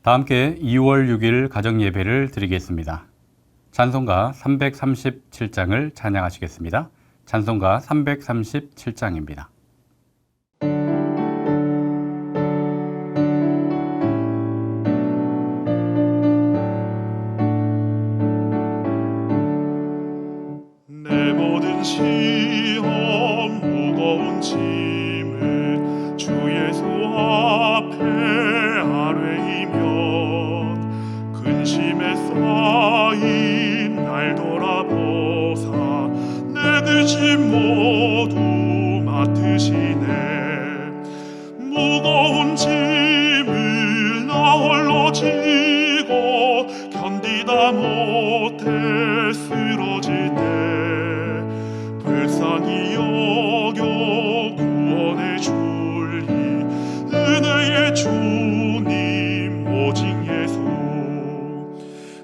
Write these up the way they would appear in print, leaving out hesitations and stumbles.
다 함께 2월 6일 가정예배를 드리겠습니다. 찬송가 337장을 찬양하시겠습니다. 찬송가 337장입니다. 내 모든 시험 무거운 짐을 주 예수 앞에 아뢰이면 근심에 쌓인 날 돌아보사 내 근심 모두 맡으시네. 무거운 짐을 나 홀로 지고 견디다 못해 쓰러질 때 불쌍히 여겨 구원해 줄리 은혜의 주님 오직 예수.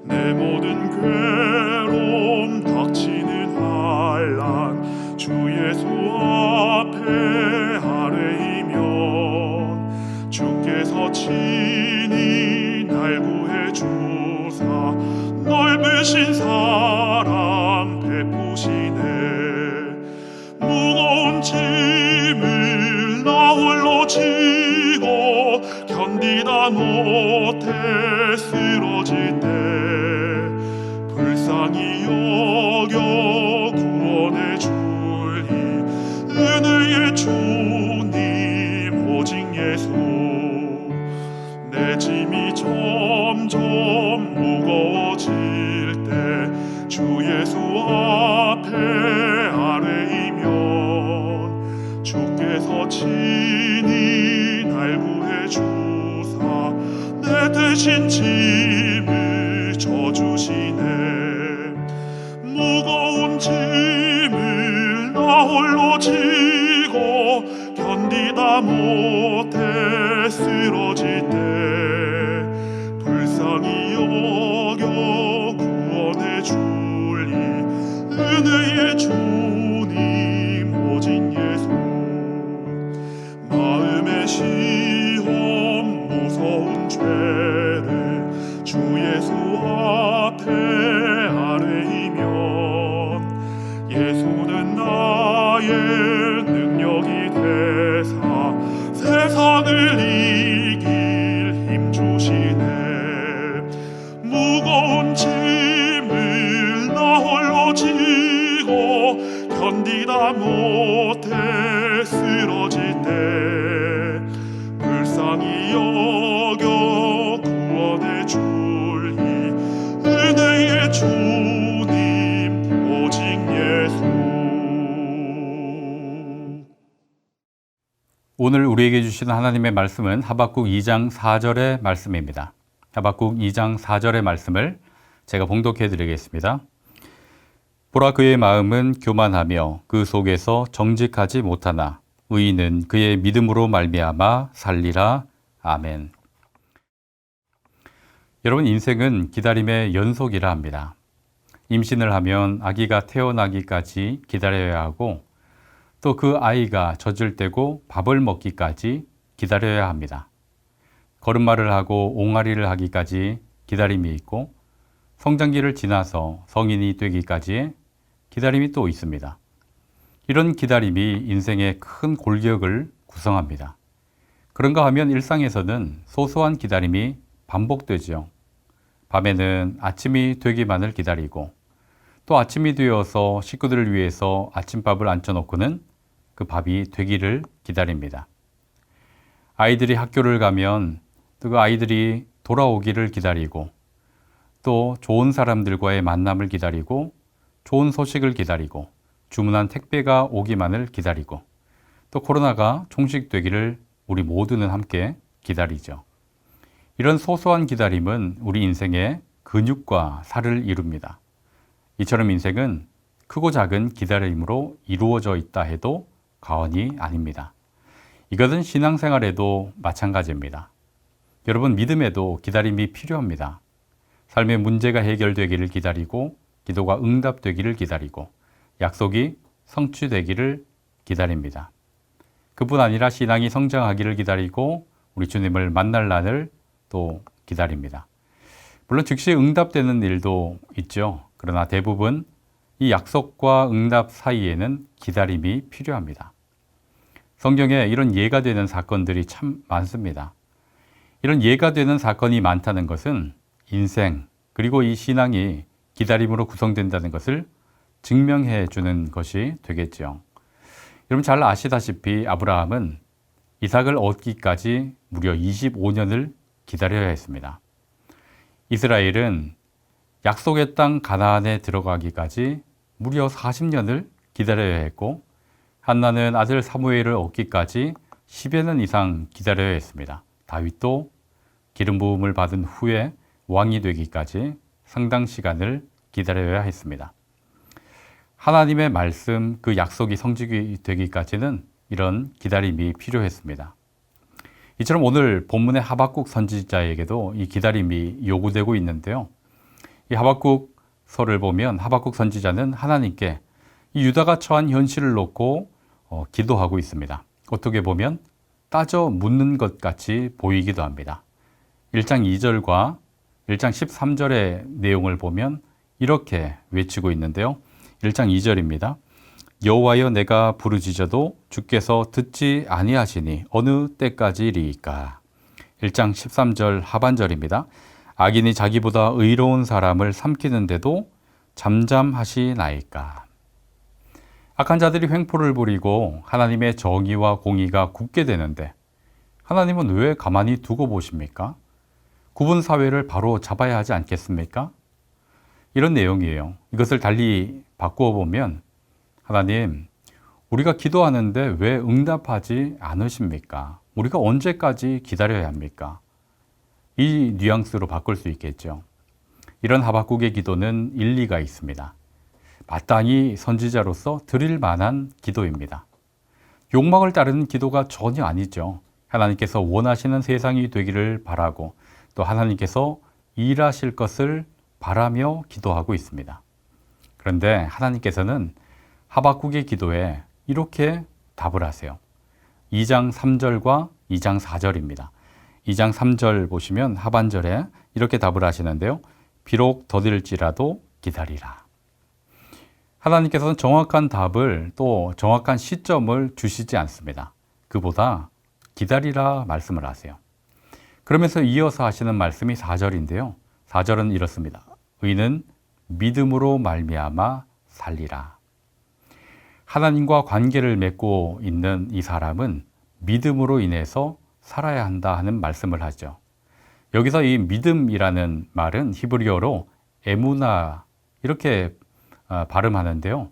내 모든 괴로움 닥치는 환난 주 예수 앞에 아뢰이면 주께서 친히 날 구해 주사 넓으신 사랑 베푸시네. 무거운 짐을 나 홀로 지고 견디다 못해 쓰러질 때 불쌍히 여겨 구원해 줄리 은혜의 주님 오직 예수. 내 짐이 점점 무거워질 때 주 예수 앞에 아뢰이면 주께서 친히 날 구해 주사 내 대신 짐을 져주시네. 무거운 짐을 나 홀로 지고 견디다 못해 쓰러질 때 불쌍히 여겨 구원해 줄리 은혜의 주님 오직 예수. 마음의 시험 무서운 죄를 주 예수 앞에 아뢰이면 예수는 나의 능력이 되사 세상을 이길 힘 주시네. 무거운 짐을 나 홀로 지고 견디다 못해 쓰러질 때 불쌍히 여겨 구원해 줄리 은혜의 주님 오직 예수. 오늘 우리에게 주신 하나님의 말씀은 하박국 2장 4절의 말씀입니다. 하박국 2장 4절의 말씀을 제가 봉독해 드리겠습니다. 보라, 그의 마음은 교만하며 그 속에서 정직하지 못하나 의인은 그의 믿음으로 말미암아 살리라. 아멘. 여러분, 인생은 기다림의 연속이라 합니다. 임신을 하면 아기가 태어나기까지 기다려야 하고 또 그 아이가 젖을 떼고 밥을 먹기까지 기다려야 합니다. 걸음마를 하고 옹알이를 하기까지 기다림이 있고 성장기를 지나서 성인이 되기까지의 기다림이 또 있습니다. 이런 기다림이 인생의 큰 골격을 구성합니다. 그런가 하면 일상에서는 소소한 기다림이 반복되죠. 밤에는 아침이 되기만을 기다리고 또 아침이 되어서 식구들을 위해서 아침밥을 앉혀놓고는 그 밥이 되기를 기다립니다. 아이들이 학교를 가면 또 그 아이들이 돌아오기를 기다리고 또 좋은 사람들과의 만남을 기다리고 좋은 소식을 기다리고 주문한 택배가 오기만을 기다리고 또 코로나가 종식되기를 우리 모두는 함께 기다리죠. 이런 소소한 기다림은 우리 인생의 근육과 살을 이룹니다. 이처럼 인생은 크고 작은 기다림으로 이루어져 있다 해도 과언이 아닙니다. 이것은 신앙생활에도 마찬가지입니다. 여러분, 믿음에도 기다림이 필요합니다. 삶의 문제가 해결되기를 기다리고 기도가 응답되기를 기다리고 약속이 성취되기를 기다립니다. 그뿐 아니라 신앙이 성장하기를 기다리고 우리 주님을 만날 날을 또 기다립니다. 물론 즉시 응답되는 일도 있죠. 그러나 대부분 이 약속과 응답 사이에는 기다림이 필요합니다. 성경에 이런 예가 되는 사건들이 참 많습니다. 이런 예가 되는 사건이 많다는 것은 인생 그리고 이 신앙이 기다림으로 구성된다는 것을 증명해 주는 것이 되겠죠. 여러분 잘 아시다시피 아브라함은 이삭을 얻기까지 무려 25년을 기다려야 했습니다. 이스라엘은 약속의 땅 가나안에 들어가기까지 무려 40년을 기다려야 했고 한나는 아들 사무엘을 얻기까지 10여 년 이상 기다려야 했습니다. 다윗도 기름 부음을 받은 후에 왕이 되기까지 상당 시간을 기다려야 했습니다. 하나님의 말씀, 그 약속이 성취가 되기까지는 이런 기다림이 필요했습니다. 이처럼 오늘 본문의 하박국 선지자에게도 이 기다림이 요구되고 있는데요. 이 하박국서를 보면 하박국 선지자는 하나님께 이 유다가 처한 현실을 놓고 기도하고 있습니다. 어떻게 보면 따져 묻는 것 같이 보이기도 합니다. 1장 2절과 1장 13절의 내용을 보면 이렇게 외치고 있는데요. 1장 2절입니다. 여호와여 내가 부르짖어도 주께서 듣지 아니하시니 어느 때까지리이까. 1장 13절 하반절입니다. 악인이 자기보다 의로운 사람을 삼키는데도 잠잠하시나이까. 악한 자들이 횡포를 부리고 하나님의 정의와 공의가 굳게 되는데 하나님은 왜 가만히 두고 보십니까? 구분 사회를 바로 잡아야 하지 않겠습니까? 이런 내용이에요. 이것을 달리 바꾸어 보면 하나님, 우리가 기도하는데 왜 응답하지 않으십니까? 우리가 언제까지 기다려야 합니까? 이 뉘앙스로 바꿀 수 있겠죠. 이런 하박국의 기도는 일리가 있습니다. 마땅히 선지자로서 드릴 만한 기도입니다. 욕망을 따르는 기도가 전혀 아니죠. 하나님께서 원하시는 세상이 되기를 바라고 또 하나님께서 일하실 것을 바라며 기도하고 있습니다. 그런데 하나님께서는 하박국의 기도에 이렇게 답을 하세요. 2장 3절과 2장 4절입니다. 2장 3절 보시면 하반절에 이렇게 답을 하시는데요. 비록 더딜지라도 기다리라. 하나님께서는 정확한 답을 또 정확한 시점을 주시지 않습니다. 그보다 기다리라 말씀을 하세요. 그러면서 이어서 하시는 말씀이 4절인데요. 4절은 이렇습니다. 의는 믿음으로 말미암아 살리라. 하나님과 관계를 맺고 있는 이 사람은 믿음으로 인해서 살아야 한다 하는 말씀을 하죠. 여기서 이 믿음이라는 말은 히브리어로 에무나 이렇게 발음하는데요.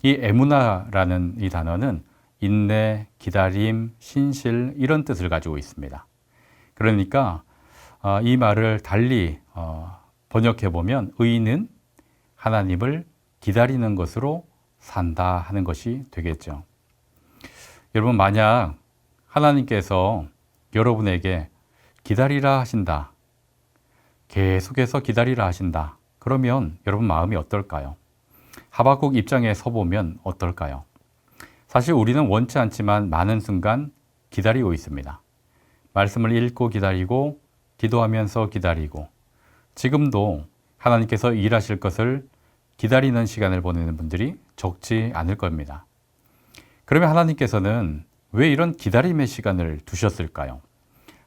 이 에무나라는 이 단어는 인내, 기다림, 신실 이런 뜻을 가지고 있습니다. 그러니까 이 말을 달리 번역해 보면 의인은 하나님을 기다리는 것으로 산다 하는 것이 되겠죠. 여러분 만약 하나님께서 여러분에게 기다리라 하신다. 계속해서 기다리라 하신다. 그러면 여러분 마음이 어떨까요? 하박국 입장에 서보면 어떨까요? 사실 우리는 원치 않지만 많은 순간 기다리고 있습니다. 말씀을 읽고 기다리고 기도하면서 기다리고 지금도 하나님께서 일하실 것을 기다리는 시간을 보내는 분들이 적지 않을 겁니다. 그러면 하나님께서는 왜 이런 기다림의 시간을 두셨을까요?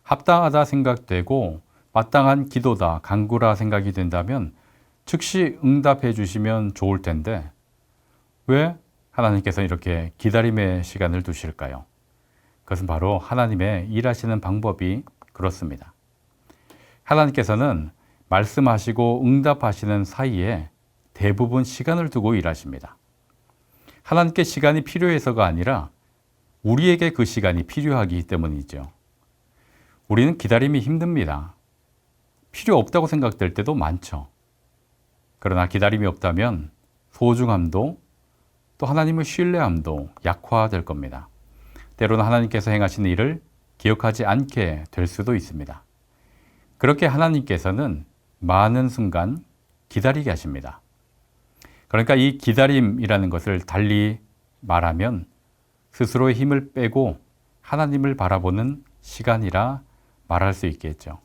합당하다 생각되고 마땅한 기도다, 간구라 생각이 된다면 즉시 응답해 주시면 좋을 텐데 왜 하나님께서 이렇게 기다림의 시간을 두실까요? 그것은 바로 하나님의 일하시는 방법이 그렇습니다. 하나님께서는 말씀하시고 응답하시는 사이에 대부분 시간을 두고 일하십니다. 하나님께 시간이 필요해서가 아니라 우리에게 그 시간이 필요하기 때문이죠. 우리는 기다림이 힘듭니다. 필요 없다고 생각될 때도 많죠. 그러나 기다림이 없다면 소중함도 또 하나님의 신뢰함도 약화될 겁니다. 때로는 하나님께서 행하신 일을 기억하지 않게 될 수도 있습니다. 그렇게 하나님께서는 많은 순간 기다리게 하십니다. 그러니까 이 기다림이라는 것을 달리 말하면 스스로의 힘을 빼고 하나님을 바라보는 시간이라 말할 수 있겠죠.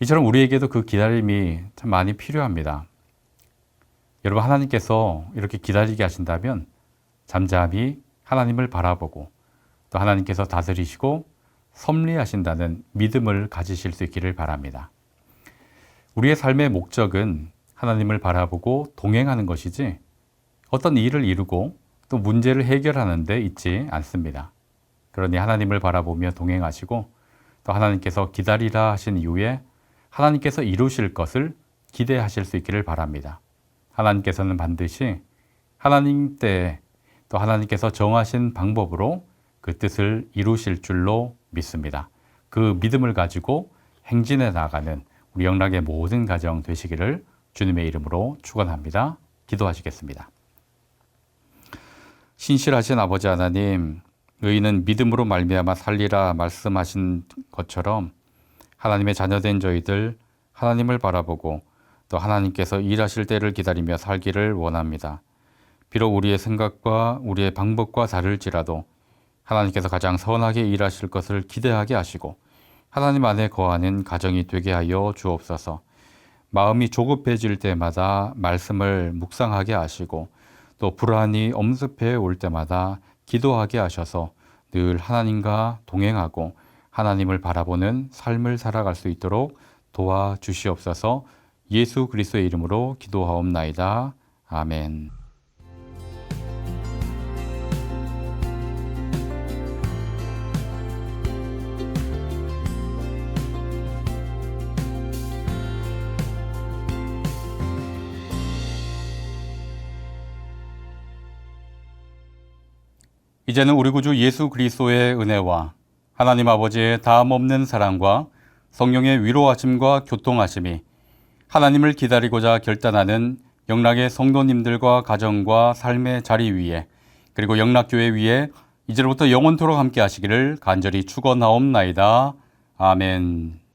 이처럼 우리에게도 그 기다림이 참 많이 필요합니다. 여러분, 하나님께서 이렇게 기다리게 하신다면 잠잠히 하나님을 바라보고 또 하나님께서 다스리시고 섭리하신다는 믿음을 가지실 수 있기를 바랍니다. 우리의 삶의 목적은 하나님을 바라보고 동행하는 것이지 어떤 일을 이루고 또 문제를 해결하는 데 있지 않습니다. 그러니 하나님을 바라보며 동행하시고 또 하나님께서 기다리라 하신 이후에 하나님께서 이루실 것을 기대하실 수 있기를 바랍니다. 하나님께서는 반드시 하나님 때에 또 하나님께서 정하신 방법으로 그 뜻을 이루실 줄로 믿습니다. 그 믿음을 가지고 행진해 나가는 우리 영락의 모든 가정 되시기를 주님의 이름으로 축원합니다. 기도하시겠습니다. 신실하신 아버지 하나님, 의인은 믿음으로 말미암아 살리라 말씀하신 것처럼 하나님의 자녀된 저희들 하나님을 바라보고 또 하나님께서 일하실 때를 기다리며 살기를 원합니다. 비록 우리의 생각과 우리의 방법과 다를지라도 하나님께서 가장 선하게 일하실 것을 기대하게 하시고 하나님 안에 거하는 가정이 되게 하여 주옵소서. 마음이 조급해질 때마다 말씀을 묵상하게 하시고 또 불안이 엄습해 올 때마다 기도하게 하셔서 늘 하나님과 동행하고 하나님을 바라보는 삶을 살아갈 수 있도록 도와주시옵소서. 예수 그리스도의 이름으로 기도하옵나이다. 아멘. 이제는 우리 구주 예수 그리스도의 은혜와 하나님 아버지의 다함없는 사랑과 성령의 위로하심과 교통하심이 하나님을 기다리고자 결단하는 영락의 성도님들과 가정과 삶의 자리 위에 그리고 영락교회 위에 이제로부터 영원토록 함께 하시기를 간절히 축원하옵나이다. 아멘.